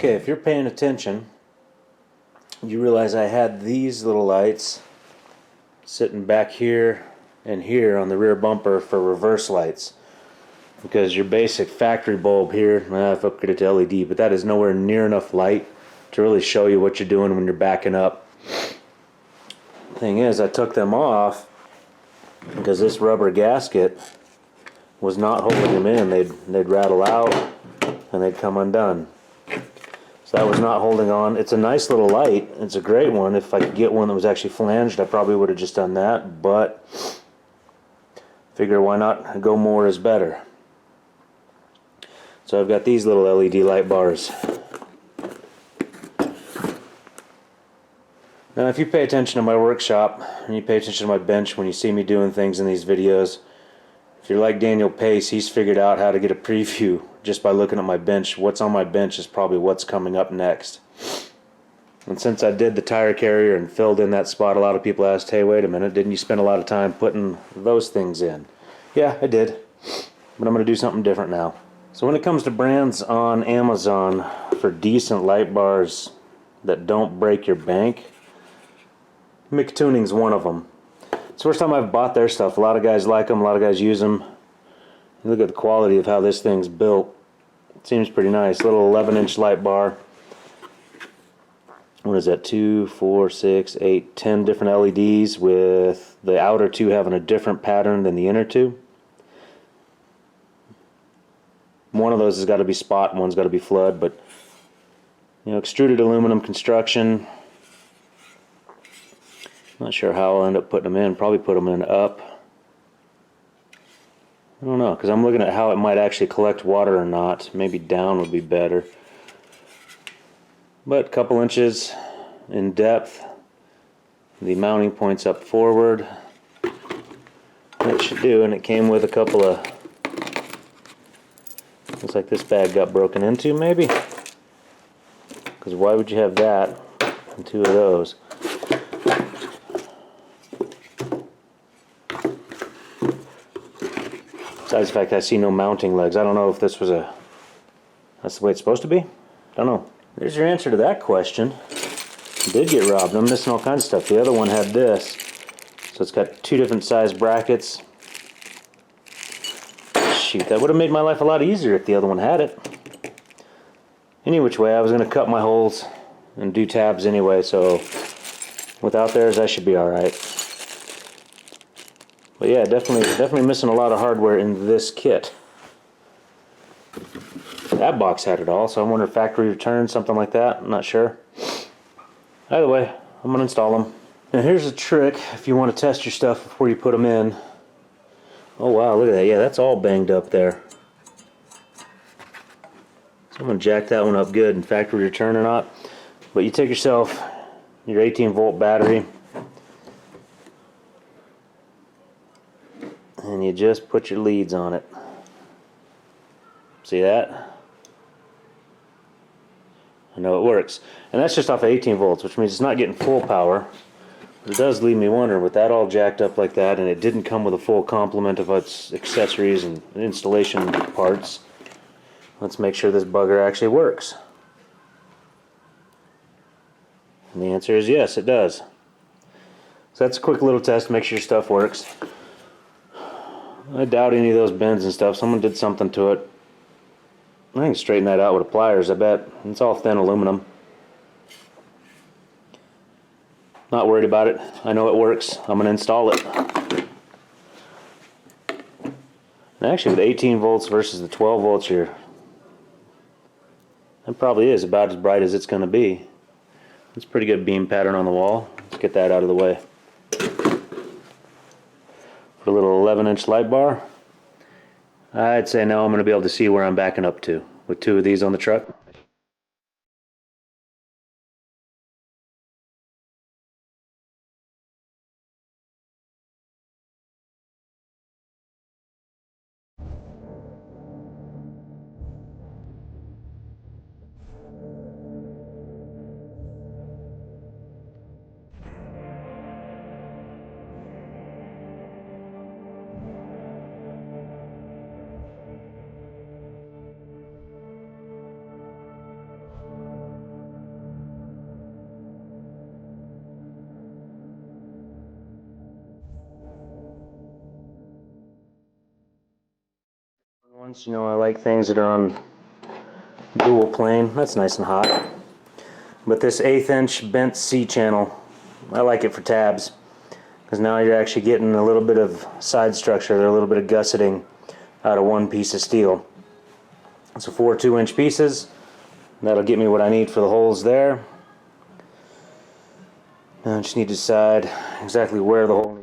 Okay, if you're paying attention, you realize I had these little lights sitting back here and here on the rear bumper for reverse lights. Because your basic factory bulb here, I've upgraded it to LED, but that is nowhere near enough light to really show you what you're doing when you're backing up. Thing is, I took them off because this rubber gasket was not holding them in. They'd rattle out and they'd come undone. So that was not holding on. It's a nice little light. It's a great one. If I could get one that was actually flanged, I probably would have just done that, but figure why not go more is better. So I've got these little LED light bars. Now if you pay attention to my workshop and you pay attention to my bench when you see me doing things in these videos, if you're like Daniel Pace, he's figured out how to get a preview just by looking at my bench. What's on my bench is probably what's coming up next. And since I did the tire carrier and filled in that spot, a lot of people asked, hey, wait a minute, didn't you spend a lot of time putting those things in? Yeah, I did. But I'm going to do something different now. So when it comes to brands on Amazon for decent light bars that don't break your bank, McTuning's one of them. It's the first time I've bought their stuff. A lot of guys like them, a lot of guys use them. Look at the quality of how this thing's built. It seems pretty nice. Little 11-inch light bar. What is that? 2, 4, 6, 8, 10 different LEDs with the outer two having a different pattern than the inner two. One of those has got to be spot and one's got to be flood, but you know, extruded aluminum construction. Not sure how I'll end up putting them in. Probably put them in up. I don't know, because I'm looking at how it might actually collect water or not. Maybe down would be better. But a couple inches in depth. The mounting points up forward. That should do, and it came with a couple of... Looks like this bag got broken into, maybe? Because why would you have that and two of those? Besides the fact I see no mounting legs. I don't know if this was a... That's the way it's supposed to be? I don't know. There's your answer to that question. I did get robbed. I'm missing all kinds of stuff. The other one had this. So it's got two different size brackets. Shoot, that would have made my life a lot easier if the other one had it. Any which way, I was going to cut my holes and do tabs anyway, so without theirs I should be alright. But yeah, definitely missing a lot of hardware in this kit. That box had it all, so I wonder if factory return, something like that. I'm not sure. Either way, I'm going to install them. Now here's a trick if you want to test your stuff before you put them in. Oh wow, look at that. Yeah, that's all banged up there. So I'm going to jack that one up good in factory return or not. But you take yourself your 18-volt battery and you just put your leads on it. See that? I know it works. And that's just off of 18 volts, which means it's not getting full power. But it does leave me wondering, with that all jacked up like that, and it didn't come with a full complement of its accessories and installation parts, let's make sure this bugger actually works. And the answer is yes, it does. So that's a quick little test to make sure your stuff works. I doubt any of those bends and stuff. Someone did something to it. I can straighten that out with pliers, I bet. It's all thin aluminum. Not worried about it. I know it works. I'm going to install it. And actually, with 18 volts versus the 12 volts here, that probably is about as bright as it's going to be. It's a pretty good beam pattern on the wall. Let's get that out of the way. For a little 11-inch light bar, I'd say now I'm going to be able to see where I'm backing up to with two of these on the truck. You know, I like things that are on dual plane. That's nice and hot. But this 1/8 inch bent C channel, I like it for tabs, because now you're actually getting a little bit of side structure, a little bit of gusseting out of one piece of steel. So 4 2-inch pieces, that'll get me what I need for the holes there. Now I just need to decide exactly where the hole needs.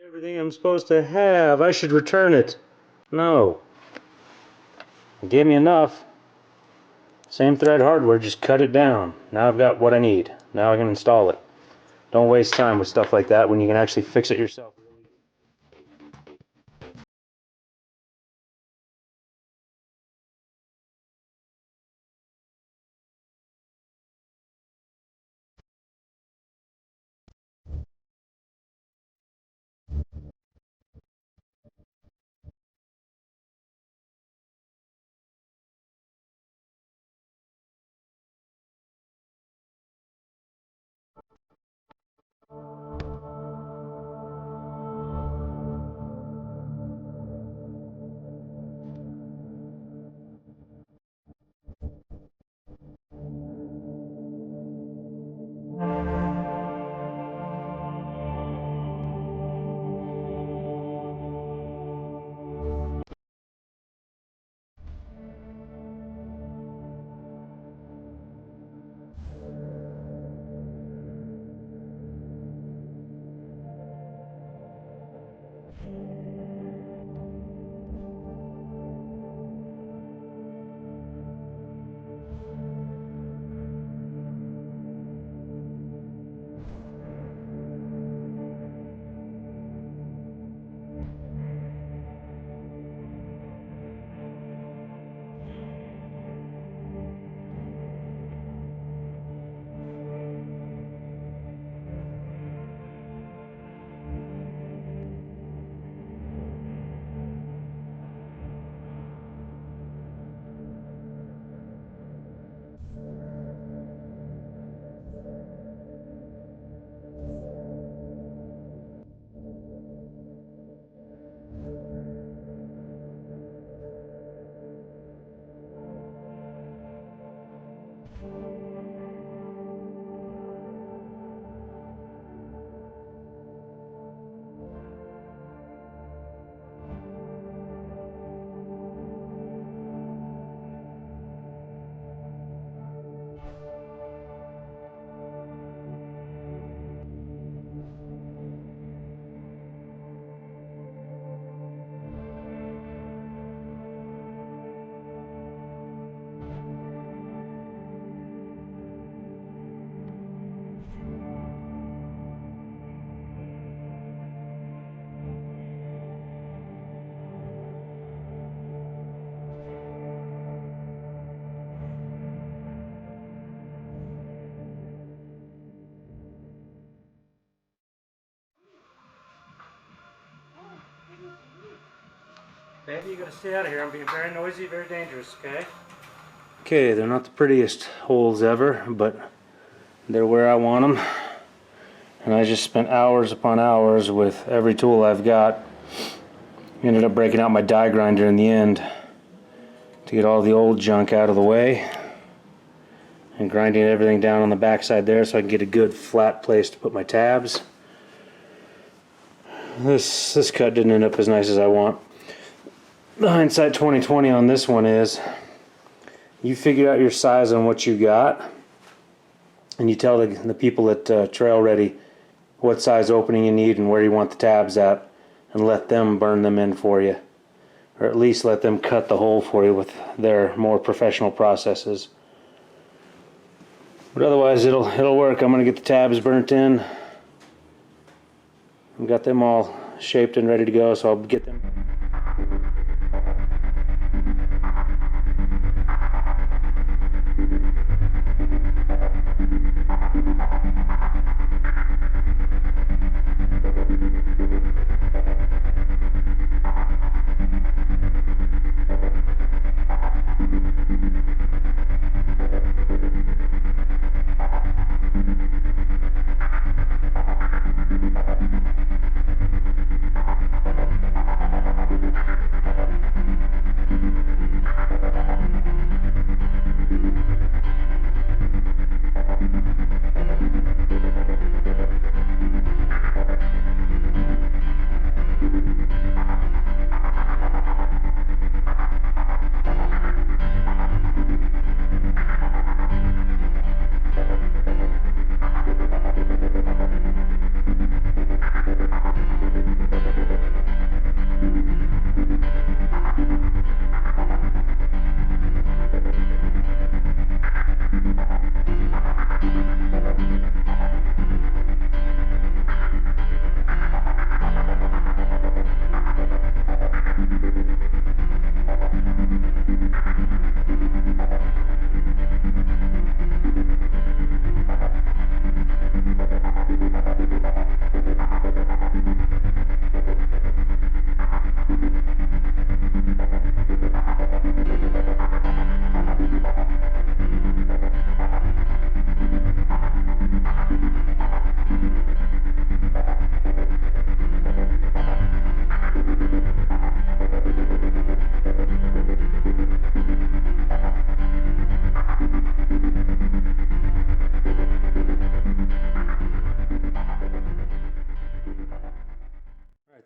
Everything I'm supposed to have. I should return it. No. It gave me enough. Same thread hardware, just cut it down. Now I've got what I need. Now I can install it. Don't waste time with stuff like that when you can actually fix it yourself. Baby, you gotta stay out of here. I'm being very noisy, very dangerous, okay? Okay, they're not the prettiest holes ever, but they're where I want them. And I just spent hours upon hours with every tool I've got. Ended up breaking out my die grinder in the end to get all the old junk out of the way. And grinding everything down on the backside there so I can get a good flat place to put my tabs. This cut didn't end up as nice as I want. the hindsight 2020 on this one is you figure out your size on what you got, and you tell the people at TrailReady what size opening you need and where you want the tabs at, and let them burn them in for you, or at least let them cut the hole for you with their more professional processes. But otherwise it'll work. I'm gonna get the tabs burnt in. I've got them all shaped and ready to go, so I'll get them.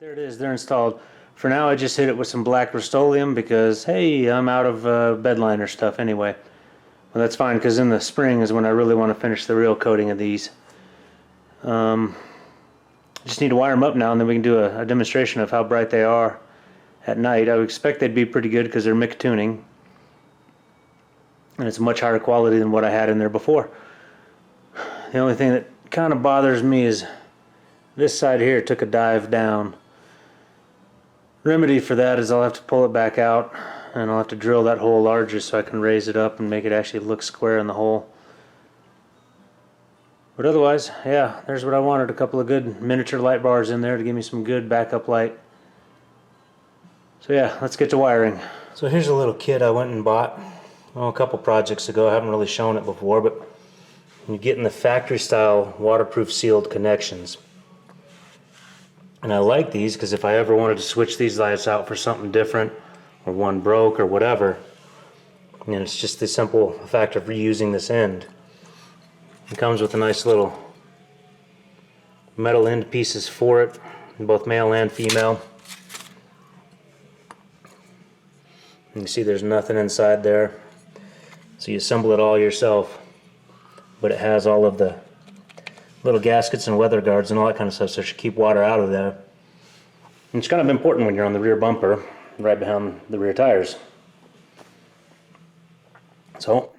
There it is, they're installed. For now I just hit it with some black Rust-Oleum because, hey, I'm out of bed liner stuff anyway. Well, that's fine, because in the spring is when I really want to finish the real coating of these. Just need to wire them up now, and then we can do a demonstration of how bright they are at night. I would expect they'd be pretty good because they're mic tuning, and it's much higher quality than what I had in there before. The only thing that kind of bothers me is this side here took a dive down. Remedy for that is I'll have to pull it back out, and I'll have to drill that hole larger so I can raise it up and make it actually look square in the hole. But otherwise, yeah, there's what I wanted. A couple of good miniature light bars in there to give me some good backup light. So yeah, let's get to wiring. So here's a little kit I went and bought a couple projects ago. I haven't really shown it before, but you get in the factory style waterproof sealed connections. And I like these because if I ever wanted to switch these lights out for something different, or one broke or whatever, and it's just the simple fact of reusing this end. It comes with a nice little metal end pieces for it, both male and female. You can see there's nothing inside there, so you assemble it all yourself. But it has all of the little gaskets and weather guards and all that kind of stuff, so it should keep water out of there. And it's kind of important when you're on the rear bumper, right behind the rear tires. So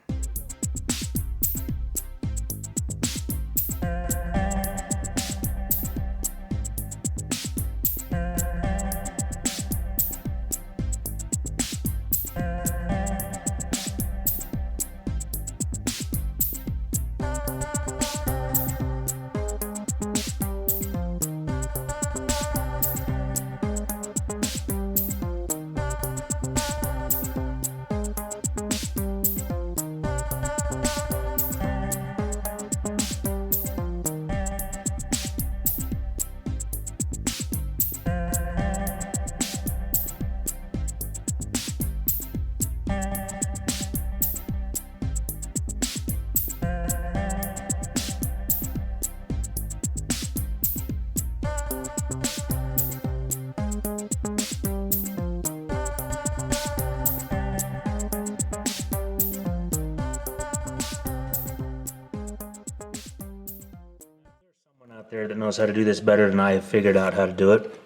there that knows how to do this better than I have figured out how to do it.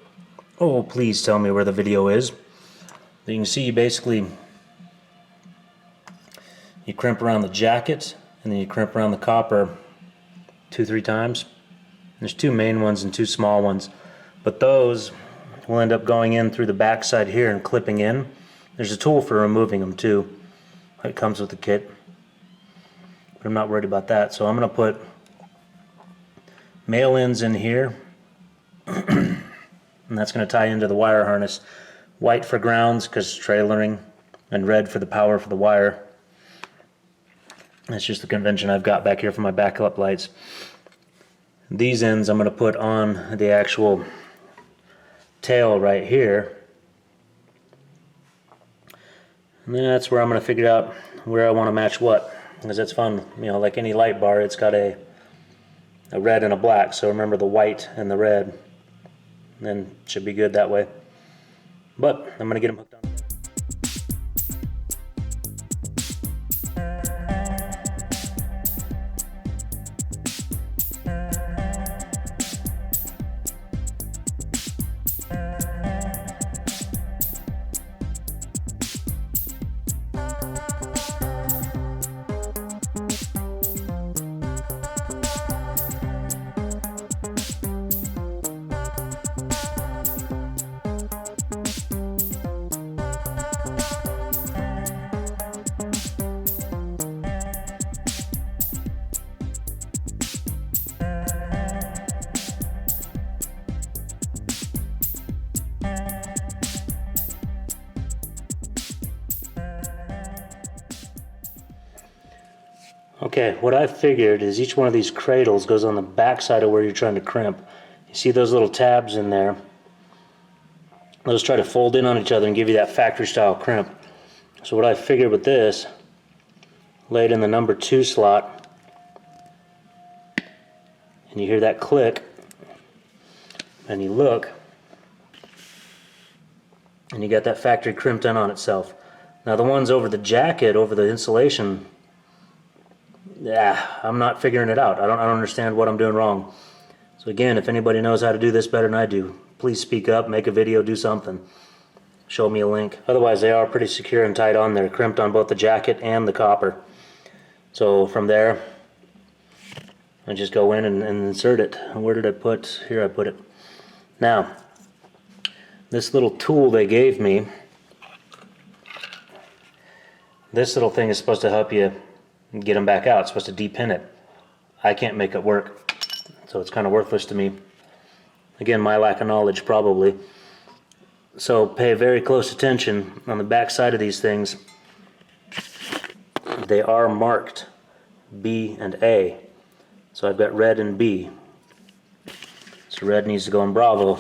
Oh, please tell me where the video is. You can see basically you crimp around the jacket and then you crimp around the copper 2-3 times. There's 2 main ones and 2 small ones, but those will end up going in through the back side here and clipping in. There's a tool for removing them too. It comes with the kit, but I'm not worried about that. So I'm going to put male ends in here and that's going to tie into the wire harness. White for grounds because trailering, and red for the power for the wire. That's just the convention I've got back here for my backup lights. These ends I'm going to put on the actual tail right here. And then that's where I'm going to figure out where I want to match what, because it's fun. You know, like any light bar, it's got a red and a black, so remember the white and the red, and then it should be good that way. But I'm going to get them hooked on. Okay, what I figured is each one of these cradles goes on the back side of where you're trying to crimp. You see those little tabs in there? Those try to fold in on each other and give you that factory style crimp. So what I figured with this, lay it in the number 2 slot, and you hear that click, and you look, and you got that factory crimped in on itself. Now the ones over the jacket, over the insulation, I'm not figuring it out. I don't understand what I'm doing wrong. So again, if anybody knows how to do this better than I do, please speak up, make a video, do something. Show me a link. Otherwise, they are pretty secure and tight on there, crimped on both the jacket and the copper. So from there, I just go in and insert it. Where did I put? Here I put it. Now, this little tool they gave me, this little thing is supposed to help you get them back out. It's supposed to depin it. I can't make it work, so it's kind of worthless to me. Again, my lack of knowledge probably. So pay very close attention on the back side of these things. They are marked B and A. So I've got red and B. So red needs to go in Bravo.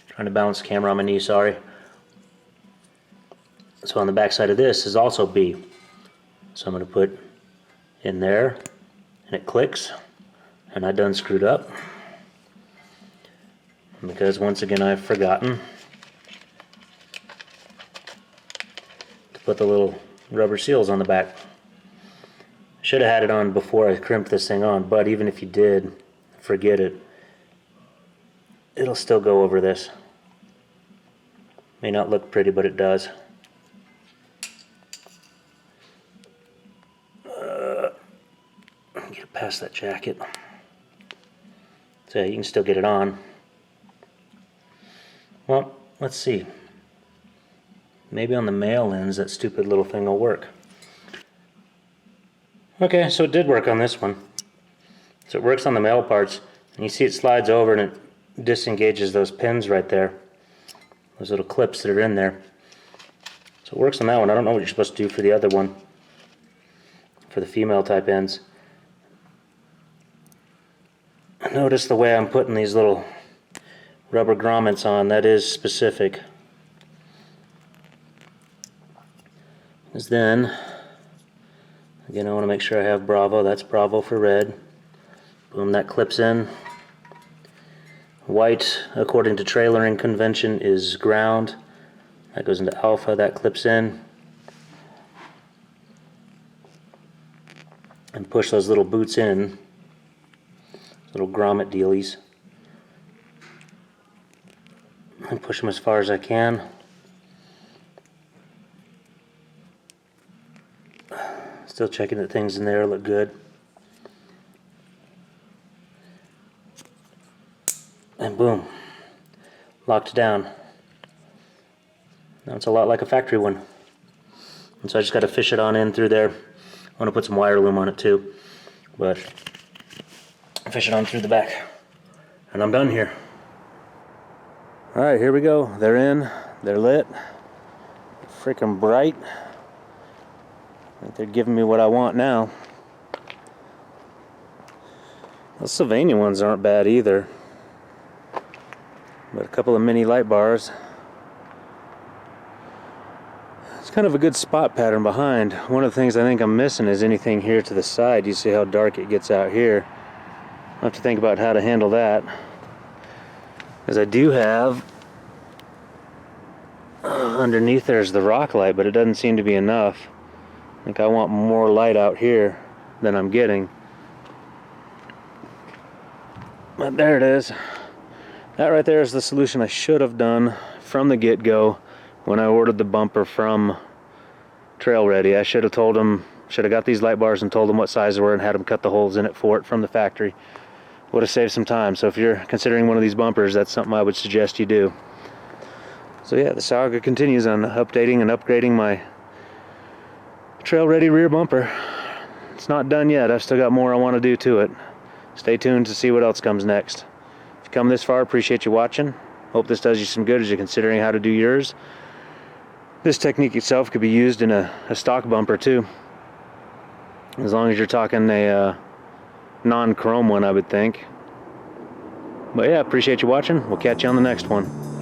Trying to balance the camera on my knee, sorry. So on the back side of this is also B. So I'm going to put in there, and it clicks, and I done screwed up because once again I've forgotten to put the little rubber seals on the back. Should have had it on before I crimped this thing on, but even if you did, forget it. It'll still go over this. May not look pretty, but it does. Get it past that jacket. So you can still get it on. Well, let's see. Maybe on the male ends that stupid little thing will work. Okay, so it did work on this one. So it works on the male parts, and you see it slides over and it disengages those pins right there. Those little clips that are in there. So it works on that one. I don't know what you're supposed to do for the other one. For the female type ends. Notice the way I'm putting these little rubber grommets on. That is specific. Because then, again, I want to make sure I have Bravo. That's Bravo for red. Boom, that clips in. White, according to trailering convention, is ground. That goes into alpha. That clips in. And push those little boots in. little grommet dealies. And push them as far as I can. Still checking that things in there look good. And boom, locked down. Now it's a lot like a factory one. And so I just got to fish it on in through there. I want to put some wire loom on it too, but fish it on through the back. And I'm done here. Alright, here we go. They're in, they're lit. Freaking bright. I think they're giving me what I want now. Those Sylvania ones aren't bad either. But a couple of mini Lightbars. It's kind of a good spot pattern behind. One of the things I think I'm missing is anything here to the side. You see how dark it gets out here. I'll have to think about how to handle that. Because I do have underneath there's the rock light, but it doesn't seem to be enough. I think I want more light out here than I'm getting. But there it is. That right there is the solution I should have done from the get-go when I ordered the bumper from TrailReady. I should have told them, should have got these light bars and told them what size they were and had them cut the holes in it for it from the factory. Would have saved some time. So if you're considering one of these bumpers, that's something I would suggest you do. So yeah, the saga continues on updating and upgrading my TrailReady rear bumper. It's not done yet. I've still got more I want to do to it. Stay tuned to see what else comes next. If you come this far, appreciate you watching. Hope this does you some good as you're considering how to do yours. This technique itself could be used in a stock bumper too. As long as you're talking a non-chrome one, I would think. But yeah, appreciate you watching. We'll catch you on the next one.